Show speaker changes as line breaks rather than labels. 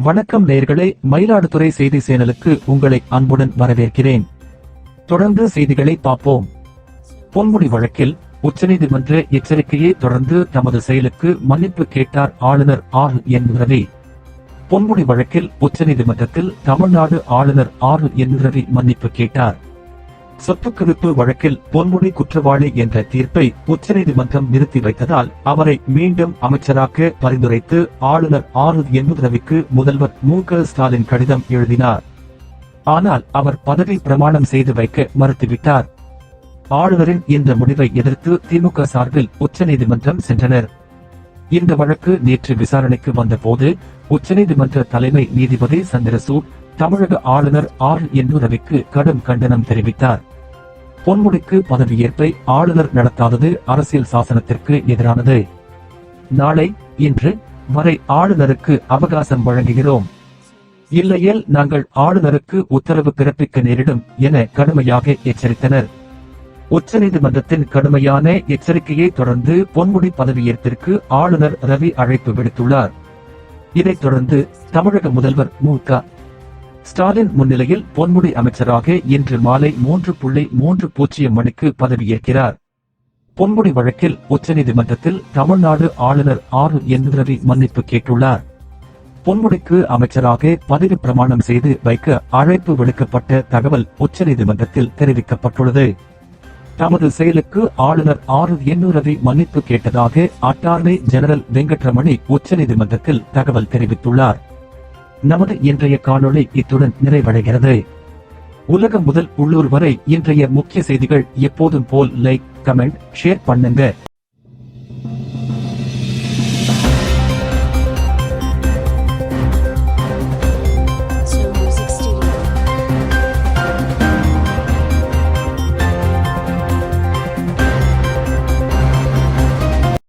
வணக்கம் நேயர்களே, மயிலாடுதுறை செய்தி சேனலுக்கு உங்களை அன்புடன் வரவேற்கிறேன். தொடர்ந்து செய்திகளை பார்ப்போம். பொன்முடி வழக்கில் உச்சநீதிமன்ற எச்சரிக்கையை தொடர்ந்து தமது செயலுக்கு மன்னிப்பு கேட்டார் ஆளுநர் RN ரவி. பொன்முடி வழக்கில் உச்சநீதிமன்றத்தில் தமிழ்நாடு ஆளுநர் RN ரவி மன்னிப்பு கேட்டார். சொத்து குவிப்பு வழக்கில் பொன்முடி குற்றவாளி என்ற தீர்ப்பை உச்சநீதிமன்றம் நிறுத்தி வைத்ததால் அவரை மீண்டும் அமைச்சராக்க பரிந்துரைத்து ஆளுநர் RN ரவிக்கு முதல்வர் மு.க.ஸ்டாலின் கடிதம் எழுதினார். ஆனால் அவர் பதவி பிரமாணம் செய்து வைக்க மறுத்துவிட்டார். ஆளுநரின் இந்த முடிவை எதிர்த்து திமுக சார்பில் உச்சநீதிமன்றம் சென்றனர். இந்த வழக்கு நேற்று விசாரணைக்கு வந்தபோது உச்சநீதிமன்ற தலைமை நீதிபதி சந்திரசூட் தமிழக ஆளுநர் RN ரவிக்கு கடும் கண்டனம் தெரிவித்தார். பொன்முடிக்கு பதவியேற்பை ஆளுநர் நடத்தாதது அரசியல் சாசனத்திற்கு எதிரானது. நாளை இன்று வரை ஆளுநருக்கு அவகாசம் வழங்குகிறோம், இல்லையேல் நாங்கள் ஆளுநருக்கு உத்தரவு பிறப்பிக்க நேரிடும் என கடுமையாக எச்சரித்தனர். உச்சநீதிமன்றத்தின் கடுமையான எச்சரிக்கையை தொடர்ந்து பொன்முடி பதவியேற்பிற்கு ஆளுநர் ரவி அழைப்பு விடுத்துள்ளார். இதைத் தொடர்ந்து தமிழக முதல்வர் மு.க.ஸ்டாலின் முன்னிலையில் பொன்முடி அமைச்சராக இன்று மாலை 3:30 மணிக்கு பதவியேற்கிறார். பொன்முடி வழக்கில் உச்சநீதிமன்றத்தில் தமிழ்நாடு ஆளுநர் RN ரவி மன்னிப்பு கேட்டுள்ளார். பொன்முடிக்கு அமைச்சராக பதவி பிரமாணம் செய்து வைக்க அழைப்பு விடுக்கப்பட்ட தகவல் உச்சநீதிமன்றத்தில் தெரிவிக்கப்பட்டுள்ளது. தமது செயலுக்கு ஆளுநர் RN ரவி மன்னிப்பு கேட்டதாக அட்டார்னி ஜெனரல் வெங்கட்ரமணி உச்சநீதிமன்றத்தில் தகவல் தெரிவித்துள்ளார். நமது இன்றைய காணொளி இத்துடன் நிறைவடைகிறது. உலகம் முதல் உள்ளூர் வரை இன்றைய முக்கிய செய்திகள் எப்போதும் போல் லைக், கமெண்ட், ஷேர் பண்ணுங்க.